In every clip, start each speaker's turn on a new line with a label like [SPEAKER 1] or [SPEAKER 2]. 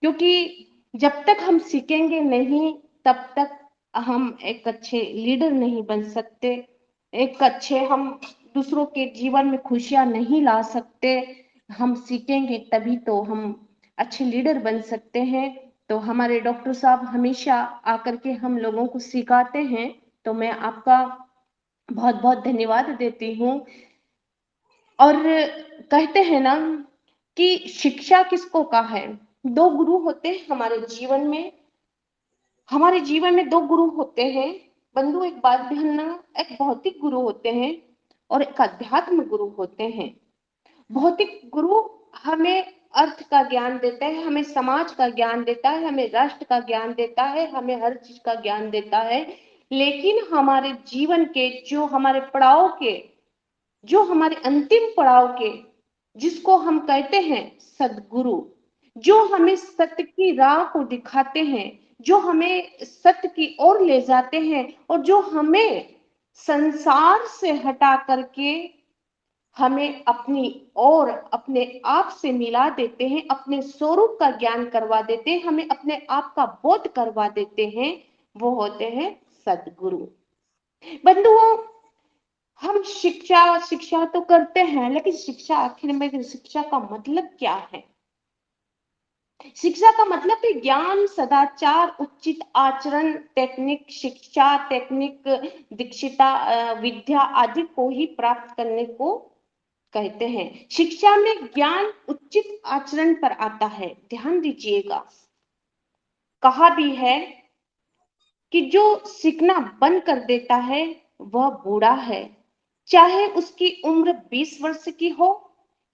[SPEAKER 1] क्योंकि जब तक हम सीखेंगे नहीं, तब तक हम एक अच्छे लीडर नहीं बन सकते, एक अच्छे हम दूसरों के जीवन में खुशियां नहीं ला सकते। हम सीखेंगे तभी तो हम अच्छे लीडर बन सकते हैं। तो हमारे डॉक्टर साहब हमेशा आकर के हम लोगों को सिखाते हैं। तो मैं आपका बहुत बहुत धन्यवाद देती हूँ। और कहते हैं ना कि शिक्षा किसको कहा है। दो गुरु होते हैं हमारे जीवन में। हमारे जीवन में दो गुरु होते हैं बंधु। एक बात ध्यान रखना, एक भौतिक गुरु होते हैं और एक अध्यात्म गुरु होते हैं। भौतिक गुरु हमें अर्थ का ज्ञान देता है, हमें समाज का ज्ञान देता है, हमें राष्ट्र का ज्ञान देता है, हमें हर चीज का ज्ञान देता है। लेकिन हमारे जीवन के जो हमारे पड़ाव के, जो हमारे अंतिम पड़ाव के, जिसको हम कहते हैं सदगुरु, जो हमें सत्य की राह को दिखाते हैं, जो हमें सत्य की ओर ले जाते हैं और जो हमें संसार से हटा करके हमें अपनी और अपने आप से मिला देते हैं, अपने स्वरूप का ज्ञान करवा देते हैं, हमें अपने आप का बोध करवा देते हैं, वो होते हैं सदगुरु। बंधुओं, हम शिक्षा शिक्षा तो करते हैं, लेकिन शिक्षा आखिर में शिक्षा का मतलब क्या है। शिक्षा का मतलब है ज्ञान, सदाचार, उचित आचरण, टेक्निक, शिक्षा, टेक्निक, दीक्षिता, विद्या आदि को ही प्राप्त करने को कहते हैं। शिक्षा में ज्ञान उचित आचरण पर आता है। ध्यान दीजिएगा, कहा भी है कि जो सीखना बंद कर देता है वह बूढ़ा है। चाहे उसकी उम्र 20 वर्ष की हो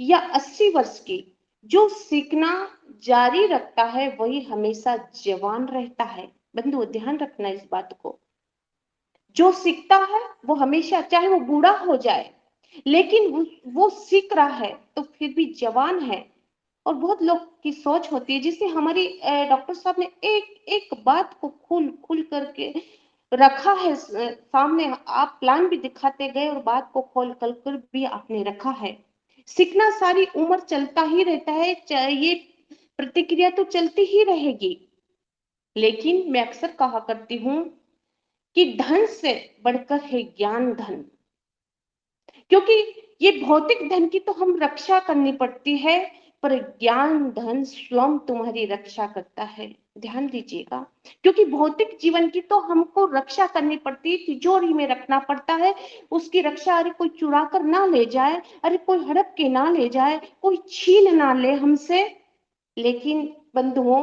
[SPEAKER 1] या 80 वर्ष की, जो सीखना जारी रखता है वही हमेशा जवान रहता है। बंधु ध्यान रखना इस बात को। जो सीखता है वो हमेशा, चाहे वो बूढ़ा हो जाए, लेकिन वो सीख रहा है तो फिर भी जवान है। और बहुत लोग की सोच होती है, जिससे हमारी डॉक्टर साहब ने एक एक बात को खुल खुल करके रखा है सामने। आप प्लान भी दिखाते गए और बात को खोल कर कर भी आपने रखा है। सीखना सारी उम्र चलता ही रहता है, ये प्रतिक्रिया तो चलती ही रहेगी। लेकिन मैं अक्सर कहा करती हूँ कि धन से बढ़कर है ज्ञान धन। क्योंकि ये भौतिक धन की तो हम रक्षा करनी पड़ती है, पर ज्ञान धन स्वयं तुम्हारी रक्षा करता है। ध्यान दीजिएगा, क्योंकि भौतिक जीवन की तो हमको रक्षा करनी पड़ती है, तिजोरी में रखना पड़ता है उसकी रक्षा। अरे कोई चुरा कर ना ले जाए, अरे कोई हड़प के ना ले जाए, कोई छीन ना ले हमसे। लेकिन बंधुओं,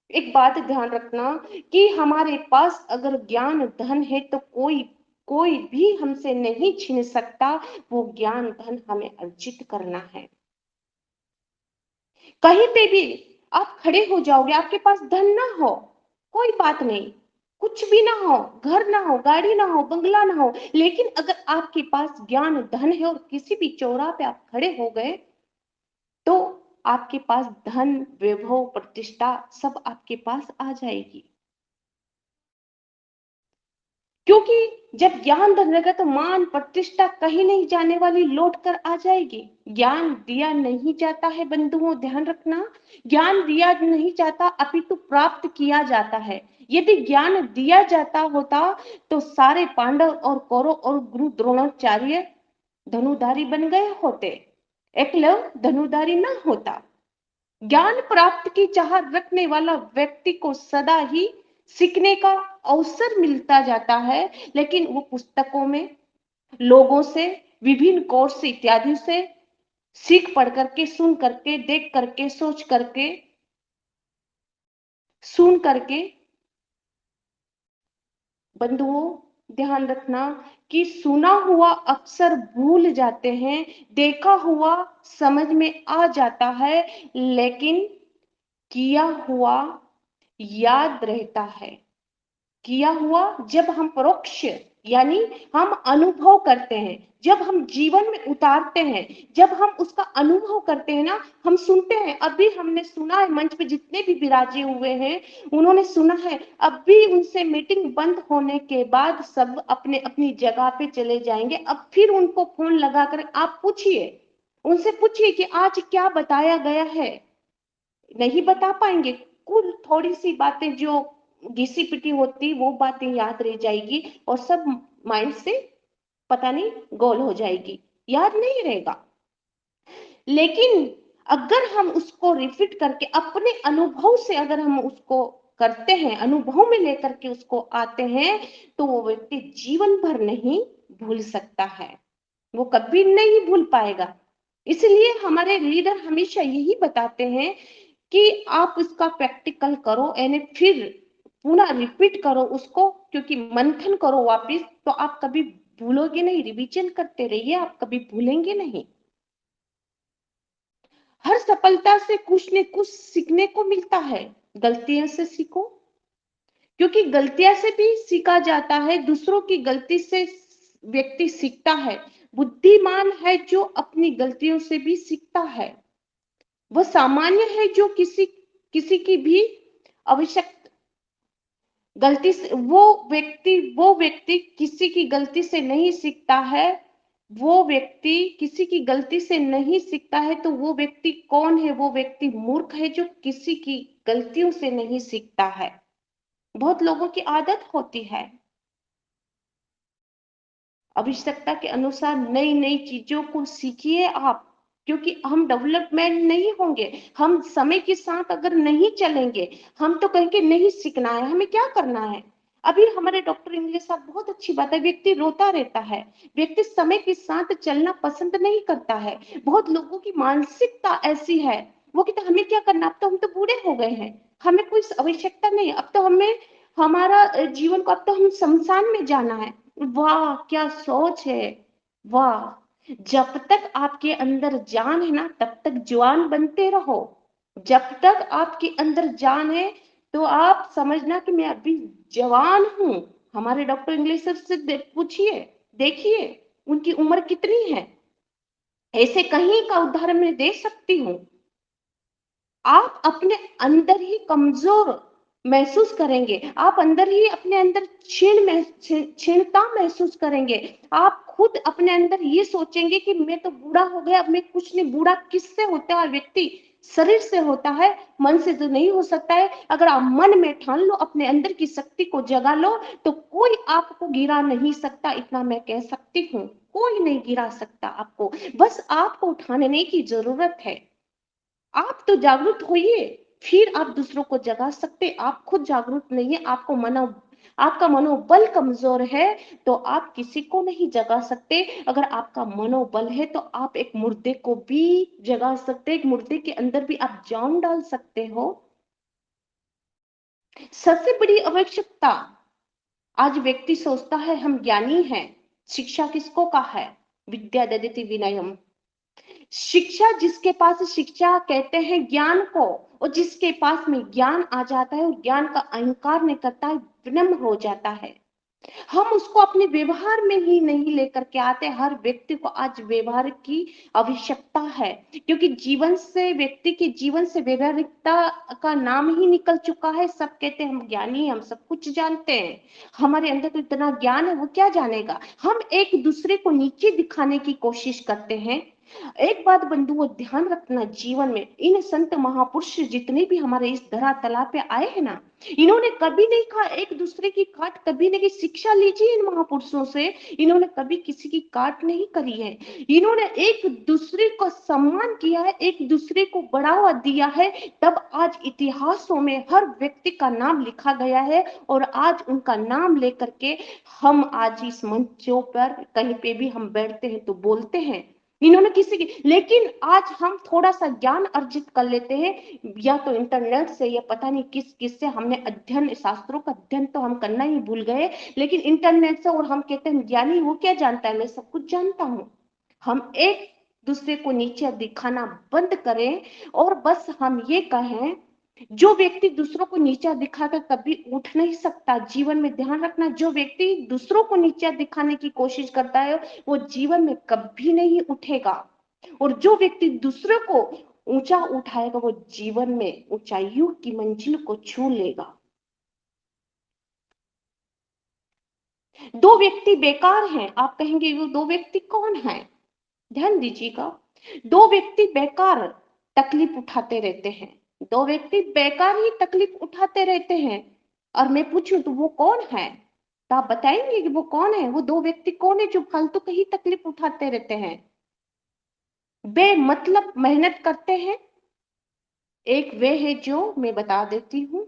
[SPEAKER 1] एक बात ध्यान रखना कि हमारे पास अगर ज्ञान धन है तो कोई कोई भी हमसे नहीं छीन सकता। वो ज्ञान धन हमें अर्जित करना है। कहीं पे भी आप खड़े हो जाओगे, आपके पास धन ना हो, कोई बात नहीं, कुछ भी ना हो, घर ना हो, गाड़ी ना हो, बंगला ना हो, लेकिन अगर आपके पास ज्ञान धन है और किसी भी चौराहे पे आप खड़े हो गए, तो आपके पास धन, वैभव, प्रतिष्ठा सब आपके पास आ जाएगी। क्योंकि जब ज्ञान धन रहेगा तो मान प्रतिष्ठा कहीं नहीं जाने वाली, लौट कर आ जाएगी। ज्ञान दिया नहीं जाता है बंधुओं, ध्यान रखना। ज्ञान दिया नहीं जाता, अपितु प्राप्त किया जाता है। यदि ज्ञान दिया जाता होता तो सारे पांडव और कौरव और गुरु द्रोणाचार्य धनुधारी बन गए होते, एकलव्य धनुधारी ना होता। ज्ञान प्राप्त की चाह रखने वाला व्यक्ति को सदा ही सीखने का अवसर मिलता जाता है, लेकिन वो पुस्तकों में, लोगों से, विभिन्न कोर्स इत्यादि से सीख पढ़ करके, सुन करके, देख करके, सोच करके, सुन करके, बंधुओं ध्यान रखना कि सुना हुआ अक्सर भूल जाते हैं, देखा हुआ समझ में आ जाता है, लेकिन किया हुआ याद रहता है। किया हुआ जब हम परोक्ष, यानी हम अनुभव करते हैं, जब हम जीवन में उतारते हैं, जब हम उसका अनुभव करते हैं ना, हम सुनते हैं। अभी हमने सुना है, मंच पे जितने भी विराजे हुए हैं उन्होंने सुना है। अब भी उनसे मीटिंग बंद होने के बाद सब अपने अपनी जगह पे चले जाएंगे। अब फिर उनको फोन लगाकर आप पूछिए, उनसे पूछिए कि आज क्या बताया गया है, नहीं बता पाएंगे। बिल्कुल थोड़ी सी बातें जो घिसी पिटी होती वो बातें याद रह जाएगी और सब माइंड से पता नहीं गोल हो जाएगी, याद नहीं रहेगा। लेकिन अगर हम उसको रिपीट करके अपने अनुभव से अगर हम उसको करते हैं, अनुभव में लेकर के उसको आते हैं, तो वो व्यक्ति जीवन भर नहीं भूल सकता है, वो कभी नहीं भूल पाएगा। इसलिए हमारे लीडर हमेशा यही बताते हैं कि आप उसका प्रैक्टिकल करो, यानी फिर पुनः रिपीट करो उसको, क्योंकि मंथन करो वापिस, तो आप कभी भूलोगे नहीं। रिवीजन करते रहिए, आप कभी भूलेंगे नहीं। हर सफलता से कुछ न कुछ सीखने को मिलता है। गलतियों से सीखो, क्योंकि गलतियां से भी सीखा जाता है। दूसरों की गलती से व्यक्ति सीखता है। बुद्धिमान है जो अपनी गलतियों से भी सीखता है। वह सामान्य है जो किसी किसी की भी आवश्यक गलती से, वो व्यक्ति किसी की गलती से नहीं सीखता है। वो व्यक्ति किसी की गलती से नहीं सीखता है, तो वो व्यक्ति कौन है? वो व्यक्ति मूर्ख है जो किसी की गलतियों से नहीं सीखता है। बहुत लोगों की आदत होती है आवश्यकता के अनुसार नई नई चीजों को सीखिए आप, क्योंकि हम डेवलपमेंट नहीं होंगे, हम समय के साथ अगर नहीं चलेंगे, हम तो कहेंगे नहीं सीखना है, हमें क्या करना है। अभी हमारे डॉक्टर इंग्लिश साहब बहुत अच्छी बात है, व्यक्ति रोता रहता है, व्यक्ति समय के साथ चलना पसंद नहीं करता है। बहुत लोगों की मानसिकता ऐसी है, वो कहते हमें क्या करना, अब तो हम तो बूढ़े हो गए हैं, हमें कोई आवश्यकता नहीं, अब तो हमें हमारा जीवन को, अब तो हम शमशान में जाना है। वाह क्या सोच है, वाह। जब तक आपके अंदर जान है ना, तब तक जवान बनते रहो। जब तक आपके अंदर जान है, तो आप समझना कि मैं अभी जवान हूं। हमारे डॉक्टर इंग्लिश सर से पूछिए, देखिए उनकी उम्र कितनी है। ऐसे कहीं का उदाहरण मैं दे सकती हूँ। आप अपने अंदर ही कमजोर महसूस करेंगे, आप अंदर ही अपने अंदर क्षीणता महसूस करेंगे। आप खुद अपने अंदर ये सोचेंगे कि मैं तो बूढ़ा हो गया, अब मैं कुछ नहीं। बूढ़ा किससे होता है? व्यक्ति शरीर से होता है, मन से तो नहीं हो सकता है। अगर आप मन में ठान लो, अपने अंदर की शक्ति को जगा लो, तो कोई आपको गिरा नहीं सकता, इतना मैं कह सकती हूँ। कोई नहीं गिरा सकता आपको, बस आपको उठाने की जरूरत है। आप तो जागरूक होइए, फिर आप दूसरों को जगा सकते। आप खुद जागरूक नहीं है, आपका मनोबल कमजोर है, तो आप किसी को नहीं जगा सकते। अगर आपका मनोबल है, तो आप एक मुर्दे को भी जगा सकते, एक मुर्दे के अंदर भी आप जान डाल सकते हो। सबसे बड़ी आवश्यकता, आज व्यक्ति सोचता है हम ज्ञानी हैं। शिक्षा किसको कहा है? विद्या ददति विनयम। शिक्षा, जिसके पास शिक्षा कहते हैं ज्ञान को, और जिसके पास में ज्ञान आ जाता है और ज्ञान का अहंकार नहीं करता है, विनम्र हो जाता है। हम उसको अपने व्यवहार में ही नहीं लेकर के आते। हर व्यक्ति को आज व्यवहार की आवश्यकता है, क्योंकि जीवन से, व्यक्ति के जीवन से व्यवहारिकता का नाम ही निकल चुका है। सब कहते हैं हम ज्ञानी हैं, हम सब कुछ जानते हैं, हमारे अंदर तो इतना ज्ञान है, वो क्या जानेगा। हम एक दूसरे को नीचे दिखाने की कोशिश करते हैं। एक बात बंधुओं ध्यान रखना, जीवन में इन संत महापुरुष जितने भी हमारे इस धरातल पे आए हैं ना, इन्होंने कभी नहीं कहा एक दूसरे की काट, कभी नहीं। शिक्षा लीजिए इन महापुरुषों से, इन्होंने कभी किसी की काट नहीं करी है। इन्होंने एक दूसरे को सम्मान किया है, एक दूसरे को बढ़ावा दिया है, तब आज इतिहासों में हर व्यक्ति का नाम लिखा गया है। और आज उनका नाम लेकर के हम आज इस मंचों पर कहीं पे भी हम बैठते हैं तो बोलते हैं। इन्होंने किसी की, लेकिन आज हम थोड़ा सा ज्ञान अर्जित कर लेते हैं, या तो इंटरनेट से, या पता नहीं किस किस से हमने अध्ययन, शास्त्रों का अध्ययन तो हम करना ही भूल गए, लेकिन इंटरनेट से, और हम कहते हैं ज्ञानी, वो क्या जानता है, मैं सब कुछ जानता हूँ। हम एक दूसरे को नीचे दिखाना बंद करें, और बस हम ये कहें, जो व्यक्ति दूसरों को नीचा दिखाकर कभी उठ नहीं सकता। जीवन में ध्यान रखना, जो व्यक्ति दूसरों को नीचा दिखाने की कोशिश करता है, वो जीवन में कभी नहीं उठेगा। और जो व्यक्ति दूसरों को ऊंचा उठाएगा, वो जीवन में ऊंचाइयों की मंजिल को छू लेगा। दो व्यक्ति बेकार हैं, आप कहेंगे वो दो व्यक्ति कौन है? ध्यान दीजिएगा, दो व्यक्ति बेकार तकलीफ उठाते रहते हैं। दो व्यक्ति बेकार ही तकलीफ उठाते रहते हैं और मैं पूछूं तो वो कौन है, तो आप बताएंगे कि वो कौन है? वो दो व्यक्ति कौन है जो फालतू की ही तकलीफ उठाते रहते हैं, बेमतलब मेहनत करते हैं? एक वे है जो मैं बता देती हूँ,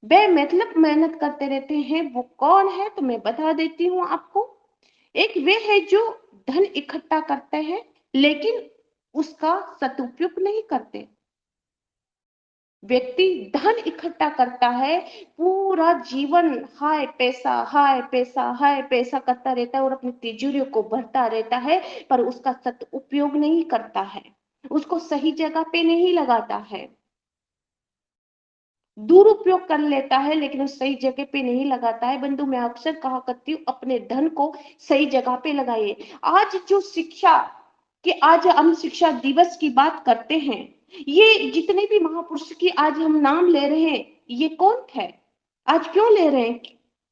[SPEAKER 1] बेमतलब मेहनत करते रहते हैं, वो कौन है तो मैं बता देती हूँ आपको। एक वे है जो धन इकट्ठा करते हैं लेकिन उसका सदुपयोग नहीं करते। व्यक्ति धन इकट्ठा करता है, पूरा जीवन हाय पैसा हाय पैसा करता रहता है और अपनी तिजोरियों को भरता रहता है, पर उसका सदुपयोग नहीं करता है, उसको सही जगह पे नहीं लगाता है, दुरुपयोग कर लेता है लेकिन उस सही जगह पे नहीं लगाता है। बंधु, मैं अक्सर कहा करती हूँ, अपने धन को सही जगह पे लगाइए। आज जो शिक्षा कि आज हम शिक्षा दिवस की बात करते हैं, ये जितने भी महापुरुष की आज हम नाम ले रहे हैं, ये कौन है? आज क्यों ले रहे हैं,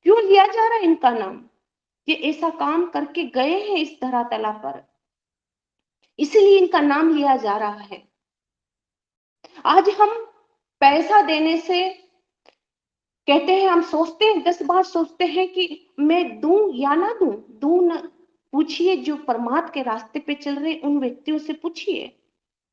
[SPEAKER 1] क्यों लिया जा रहा है इनका नाम? ये ऐसा काम करके गए हैं इस धरातला पर, इसीलिए इनका नाम लिया जा रहा है। आज हम पैसा देने से कहते हैं, हम सोचते हैं, 10 बार सोचते हैं कि मैं दूं या ना दूं, दूं ना। पूछिए जो परमात्मा के रास्ते पे चल रहे उन व्यक्तियों से पूछिए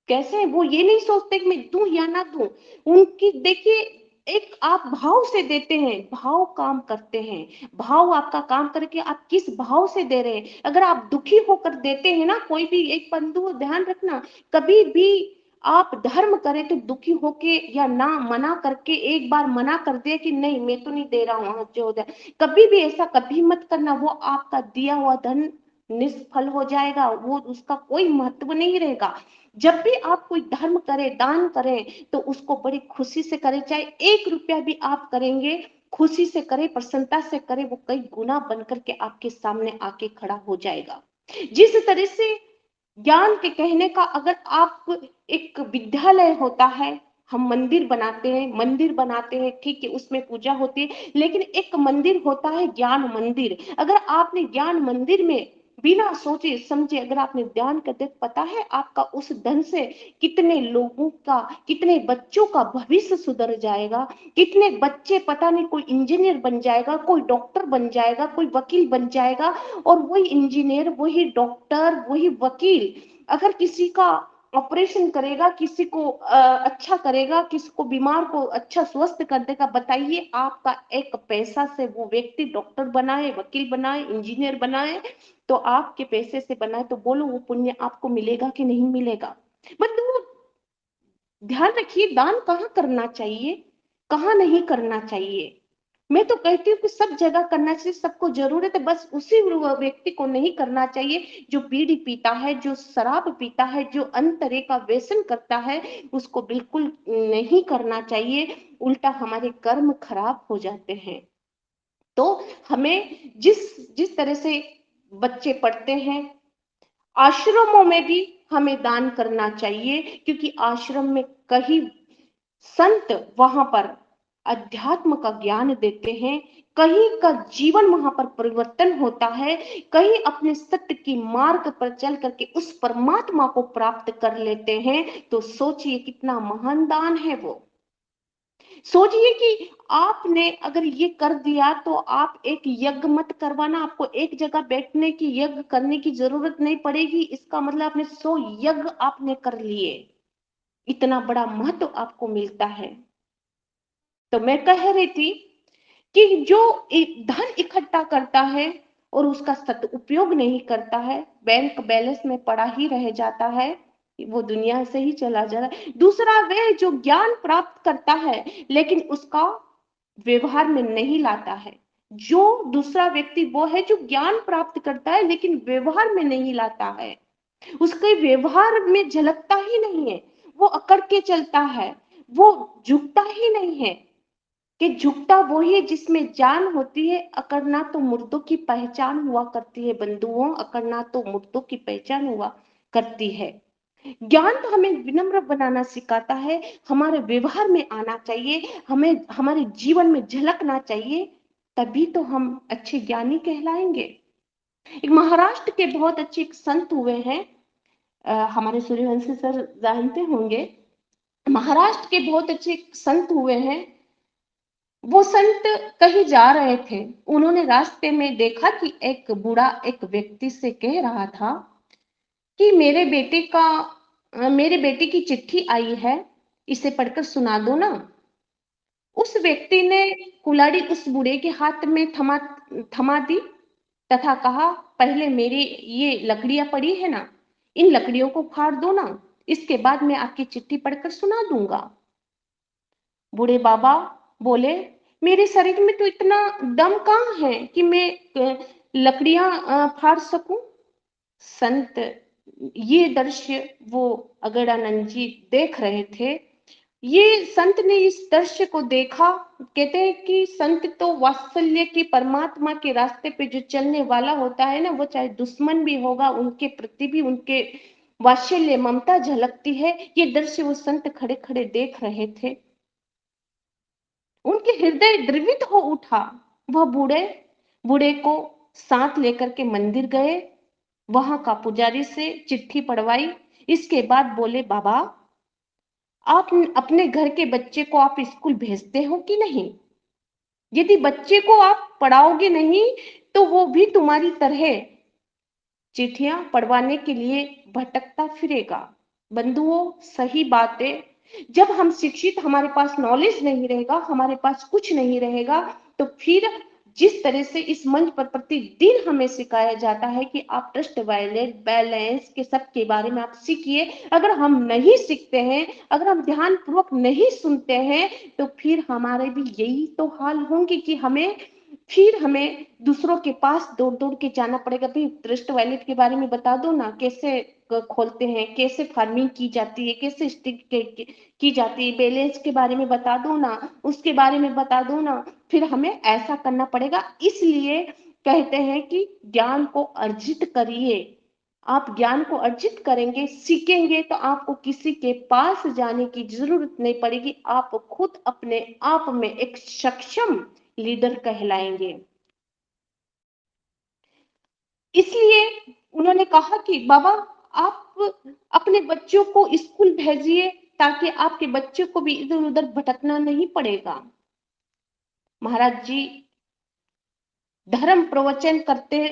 [SPEAKER 1] कैसे है, वो ये नहीं सोचते कि मैं दूं या ना दूं। उनकी देखिए, एक आप भाव से देते हैं, भाव काम करते हैं, भाव आपका काम करके आप किस भाव से दे रहे हैं। अगर आप दुखी होकर देते हैं ना, कोई भी एक बंधु ध्यान रखना, कभी भी आप धर्म करें तो दुखी होके या ना मना करके एक बार मना कर दे कि नहीं मैं तो नहीं दे रहा हूं, जो हो जाए, कभी भी ऐसा कभी मत करना। वो आपका दिया हुआ धन निष्फल हो जाएगा, वो उसका कोई महत्व नहीं रहेगा। जब भी आप कोई धर्म करें, दान करें, तो उसको बड़ी खुशी से करें, चाहे 1 रुपया भी आप करेंगे, खुशी से करें, प्रसन्नता से करें, वो कई गुना बनकर के आपके सामने आके खड़ा हो जाएगा। जिस तरह से ज्ञान के कहने का, अगर आप एक विद्यालय होता है, हम मंदिर बनाते हैं, ठीक है, उसमें पूजा होती है, लेकिन एक मंदिर होता है ज्ञान मंदिर। अगर आपने ज्ञान मंदिर में बिना सोचे समझे अगर आपने ध्यान करते, पता है आपका उस धन से कितने लोगों का, कितने बच्चों का भविष्य सुधर जाएगा। कितने बच्चे, पता नहीं, कोई इंजीनियर बन जाएगा, कोई डॉक्टर बन जाएगा, कोई वकील बन जाएगा। और वही इंजीनियर, वही डॉक्टर, वही वकील अगर किसी का ऑपरेशन करेगा, किसी को अच्छा करेगा, किसी को बीमार को अच्छा स्वस्थ कर देगा, बताइए आपका एक पैसा से वो व्यक्ति डॉक्टर बनाए, वकील बनाए, इंजीनियर बनाए, तो आपके पैसे से बनाए, तो बोलो वो पुण्य आपको मिलेगा कि नहीं मिलेगा? मतलब ध्यान रखिए, दान कहाँ करना चाहिए, कहाँ नहीं करना चाहिए। मैं तो कहती हूँ कि सब जगह करना चाहिए, सबको जरूरत है, बस उसी व्यक्ति को नहीं करना चाहिए जो बीड़ी पीता है, जो शराब पीता है, जो अन्य तरह का व्यसन करता है, उसको बिल्कुल नहीं करना चाहिए। उल्टा हमारे कर्म खराब हो जाते हैं। तो हमें जिस जिस तरह से बच्चे पढ़ते हैं, आश्रमों में भी हमें दान करना चाहिए, क्योंकि आश्रम में कई संत वहां पर अध्यात्म का ज्ञान देते हैं, कहीं का जीवन वहां पर परिवर्तन होता है, कहीं अपने सत्य की मार्ग पर चल करके उस परमात्मा को प्राप्त कर लेते हैं। तो सोचिए कितना महान दान है वो। सोचिए कि आपने अगर ये कर दिया, तो आप एक यज्ञ मत करवाना, आपको एक जगह बैठने की यज्ञ करने की जरूरत नहीं पड़ेगी, इसका मतलब आपने 100 यज्ञ आपने कर लिए, इतना बड़ा महत्व आपको मिलता है। तो मैं कह रही थी कि जो धन इकट्ठा करता है और उसका सदुपयोग नहीं करता है, बैंक बैलेंस में पड़ा ही रह जाता है, वो दुनिया से ही चला जा रहा है। दूसरा वह जो ज्ञान प्राप्त करता है लेकिन उसका व्यवहार में नहीं लाता है। जो दूसरा व्यक्ति वो है जो ज्ञान प्राप्त करता है लेकिन व्यवहार में नहीं लाता है, उसके व्यवहार में झलकता ही नहीं है, वो अकड़ के चलता है, वो झुकता ही नहीं है। कि झुकता वो ही है जिसमें जान होती है, अकड़ना तो मुर्दों की पहचान हुआ करती है बंधुओं, अकड़ना तो मुर्दों की पहचान हुआ करती है। ज्ञान तो हमें विनम्र बनाना सिखाता है, हमारे व्यवहार में आना चाहिए, हमें हमारे जीवन में झलकना चाहिए, तभी तो हम अच्छे ज्ञानी कहलाएंगे। एक महाराष्ट्र के बहुत अच्छे एक संत हुए हैं, हमारे सूर्यवंशी सर जानते होंगे, महाराष्ट्र के बहुत अच्छे संत हुए हैं। वो संत कहीं जा रहे थे, उन्होंने रास्ते में देखा कि एक बूढ़ा एक व्यक्ति से कह रहा था कि मेरे बेटे की चिट्ठी आई है, इसे पढ़कर सुना दो ना। उस व्यक्ति ने कुल्हाड़ी उस बूढ़े के हाथ में थमा थमा दी तथा कहा, पहले मेरी ये लकड़ियां पड़ी है ना, इन लकड़ियों को फाड़ दो ना, इसके बाद मैं आपकी चिट्ठी पढ़कर सुना दूंगा। बूढ़े बाबा बोले, मेरे शरीर में तो इतना दम कहाँ है कि मैं लकड़ियां फाड़ सकूं। संत ये दृश्य वो अगड़ानंद जी देख रहे थे। ये संत ने इस दृश्य को देखा। कहते हैं कि संत तो वात्सल्य की परमात्मा के रास्ते पे जो चलने वाला होता है ना, वो चाहे दुश्मन भी होगा उनके प्रति भी उनके वात्सल्य ममता झलकती है। ये दृश्य वो संत खड़े खड़े देख रहे थे। उनके हृदय द्रवित हो उठा। वह बूढ़े बूढ़े को साथ लेकर के मंदिर गए, वहां का पुजारी से चिट्ठी पढ़वाई। इसके बाद बोले, बाबा आप अपने घर के बच्चे को आप स्कूल भेजते हो कि नहीं? यदि बच्चे को आप पढ़ाओगे नहीं तो वो भी तुम्हारी तरह चिट्ठियां पढ़वाने के लिए भटकता फिरेगा। बंधुओं, सही बात है। जब हम शिक्षित, हमारे पास नॉलेज नहीं रहेगा, हमारे पास कुछ नहीं रहेगा, तो फिर जिस तरह से इस मंच पर प्रतिदिन हमें सिखाया जाता है कि आप ट्रस्ट वायलेट बैलेंस के सब के बारे में आप सीखिए, अगर हम नहीं सीखते हैं, अगर हम ध्यान पूर्वक नहीं सुनते हैं, तो फिर हमारे भी यही तो हाल होंगे कि हमें दूसरों के पास दौड़ दौड़ के जाना पड़ेगा। भाई ट्रस्ट वैलेट के बारे में बता दो ना, कैसे खोलते हैं, कैसे फार्मिंग की जाती है, कैसे स्टिक की जाती है, बैलेंस के बारे में बता दो ना, उसके बारे में बता दो ना। फिर हमें ऐसा करना पड़ेगा। इसलिए कहते हैं कि ज्ञान को अर्जित करिए। आप ज्ञान को अर्जित करेंगे, सीखेंगे, तो आपको किसी के पास जाने की जरूरत नहीं पड़ेगी। आप खुद अपने आप में एक सक्षम लीडर कहलाएंगे। इसलिए उन्होंने कहा कि बाबा आप अपने बच्चों को स्कूल भेजिए, ताकि आपके बच्चों को भी इधर उधर भटकना नहीं पड़ेगा। महाराज जी धर्म प्रवचन करते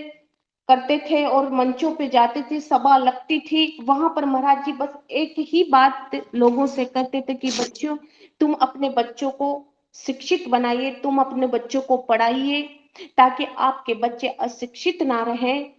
[SPEAKER 1] करते थे और मंचों पे जाते थे, सभा लगती थी, वहां पर महाराज जी बस एक ही बात लोगों से कहते थे कि बच्चों, तुम अपने बच्चों को शिक्षित बनाइए, तुम अपने बच्चों को पढ़ाइए, ताकि आपके बच्चे अशिक्षित ना रहें।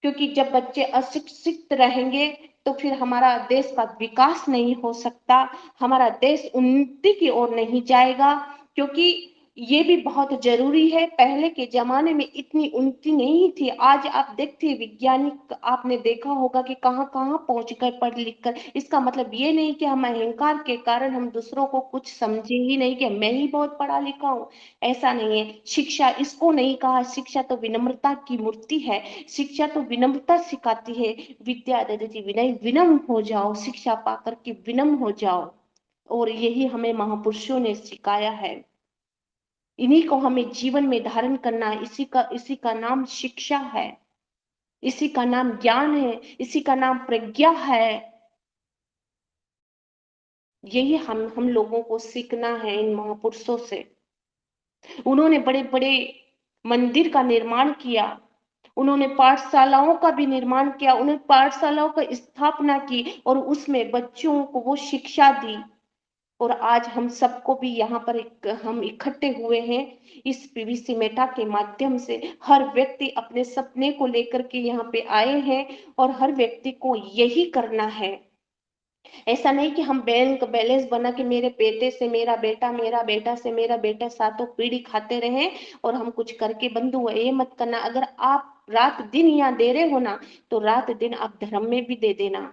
[SPEAKER 1] क्योंकि जब बच्चे अशिक्षित रहेंगे तो फिर हमारा देश का विकास नहीं हो सकता, हमारा देश उन्नति की ओर नहीं जाएगा। क्योंकि ये भी बहुत जरूरी है, पहले के जमाने में इतनी उन्नति नहीं थी। आज आप देखते हैं वैज्ञानिक, आपने देखा होगा कि कहाँ कहाँ पहुंच गए पढ़ लिख कर। इसका मतलब ये नहीं कि हम अहंकार के कारण हम दूसरों को कुछ समझे ही नहीं कि मैं ही बहुत पढ़ा लिखा हूँ, ऐसा नहीं है। शिक्षा इसको नहीं कहा, शिक्षा तो विनम्रता की मूर्ति है, शिक्षा तो विनम्रता सिखाती है। विद्या ददति विनय, विनम्र हो जाओ, शिक्षा पाकर के विनम्र हो जाओ। और यही हमें महापुरुषों ने सिखाया है। इन्हीं को हमें जीवन में धारण करना है। इसी का नाम शिक्षा है, इसी का नाम ज्ञान है, इसी का नाम प्रज्ञा है। यही हम लोगों को सीखना है इन महापुरुषों से। उन्होंने बड़े बड़े मंदिर का निर्माण किया, उन्होंने पाठशालाओं का भी निर्माण किया, उन्होंने पाठशालाओं का स्थापना की और उसमें बच्चों को वो शिक्षा दी। और आज हम सबको भी यहाँ पर हम इकट्ठे हुए हैं इस पीवीसी मेटा के माध्यम से। हर व्यक्ति अपने सपने को लेकर के यहाँ पे आए हैं और हर व्यक्ति को यही करना है। ऐसा नहीं कि हम बैंक बैलेंस बना के मेरे बेटे से मेरा बेटा, मेरा बेटा से मेरा बेटा सातों पीढ़ी खाते रहे और हम कुछ करके बंधु, ये मत करना। अगर आप रात दिन यहाँ दे रहे हो ना, तो रात दिन आप धर्म में भी दे देना,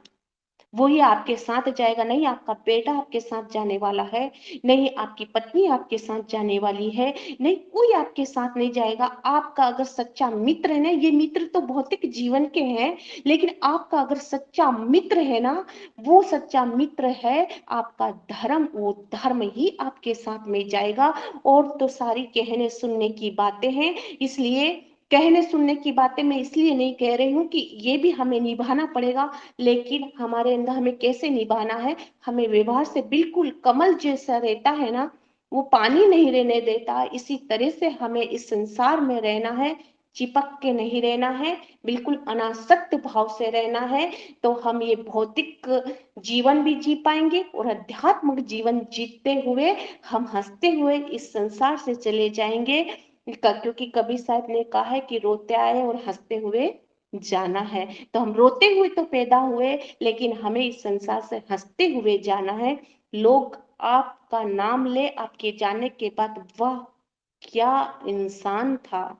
[SPEAKER 1] वही आपके साथ जाएगा। नहीं आपका बेटा आपके साथ जाने वाला है, नहीं आपकी पत्नी आपके साथ जाने वाली है, नहीं कोई आपके साथ नहीं जाएगा। आपका अगर सच्चा मित्र है ना, ये मित्र तो भौतिक जीवन के हैं, लेकिन आपका अगर सच्चा मित्र है ना, वो सच्चा मित्र है आपका धर्म, वो धर्म ही आपके साथ में जाएगा। और तो सारी कहने सुनने की बातें हैं। इसलिए कहने सुनने की बातें मैं इसलिए नहीं कह रही हूँ कि ये भी हमें निभाना पड़ेगा, लेकिन हमारे अंदर हमें कैसे निभाना है, हमें व्यवहार से बिल्कुल कमल जैसा रहता है ना, वो पानी नहीं रहने देता, इसी तरह से हमें इस संसार में रहना है, चिपक के नहीं रहना है, बिल्कुल अनासक्त भाव से रहना है। तो हम ये भौतिक जीवन भी जी पाएंगे और आध्यात्मिक जीवन जीते हुए हम हंसते हुए इस संसार से चले जाएंगे, क्योंकि कबीर साहब ने कहा है कि रोते आए और हंसते हुए जाना है। तो हम रोते हुए तो पैदा हुए, लेकिन हमें इस संसार से हंसते हुए जाना है। लोग आपका नाम ले आपके जाने के बाद, वाह क्या इंसान था,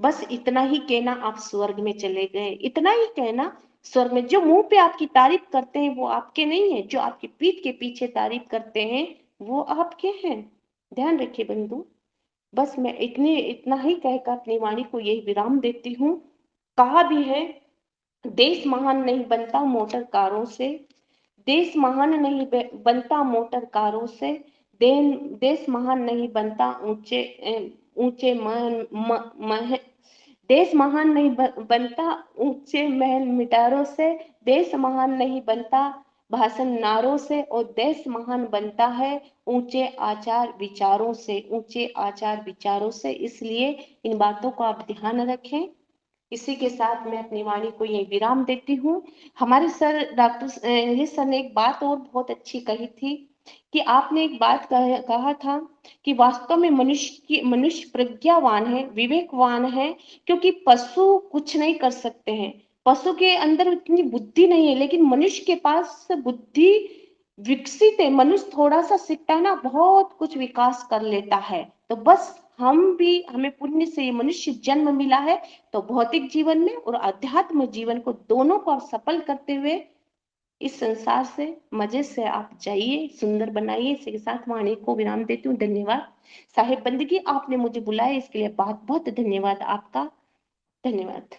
[SPEAKER 1] बस इतना ही कहना, आप स्वर्ग में चले गए, इतना ही कहना। स्वर्ग में जो मुंह पे आपकी तारीफ करते हैं वो आपके नहीं है, जो आपकी पीठ के पीछे तारीफ करते हैं वो आपके हैं। ध्यान रखिए बंधु। बस मैं इतना ही कहकर अपनी वाणी को यही विराम देती हूँ। कहा भी है, देश महान नहीं बनता मोटर कारों से, देश महान नहीं बनता मोटर कारों से, देश महान नहीं बनता ऊंचे ऊंचे देश महान नहीं बनता ऊंचे महल मिटारों से, देश महान नहीं बनता भाषण नारों से, और देश महान बनता है ऊंचे आचार विचारों से, ऊंचे आचार विचारों से। इसलिए इन बातों को आप ध्यान रखें। इसी के साथ मैं अपनी वाणी को ये विराम देती हूँ। हमारे सर डॉक्टर ये सर ने एक बात और बहुत अच्छी कही थी कि आपने एक बात कहा था कि वास्तव में मनुष्य प्रज्ञावान है, विवेकवान है, क्योंकि पशु कुछ नहीं कर सकते हैं, पशु के अंदर इतनी बुद्धि नहीं है, लेकिन मनुष्य के पास बुद्धि विकसित है। मनुष्य थोड़ा सा सीखता है ना, बहुत कुछ विकास कर लेता है। तो बस हमें पुण्य से ये मनुष्य जन्म मिला है, तो भौतिक जीवन में और आध्यात्म जीवन को दोनों को आप सफल करते हुए इस संसार से मजे से आप जाइए, सुंदर बनाइए। इसी के साथ वाणी को विराम देती हूँ। धन्यवाद साहेब बंदगी, आपने मुझे बुलाया इसके लिए बहुत बहुत धन्यवाद आपका। धन्यवाद।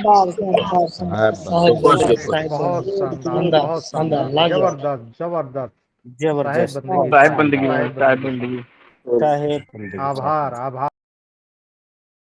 [SPEAKER 2] बहुत शानदार, बहुत शानदार, जबरदस्त जबरदस्त। साहेब बंदगी,
[SPEAKER 3] साहेब बंदगी में, साहेब बंदगी।
[SPEAKER 2] आभार आभार।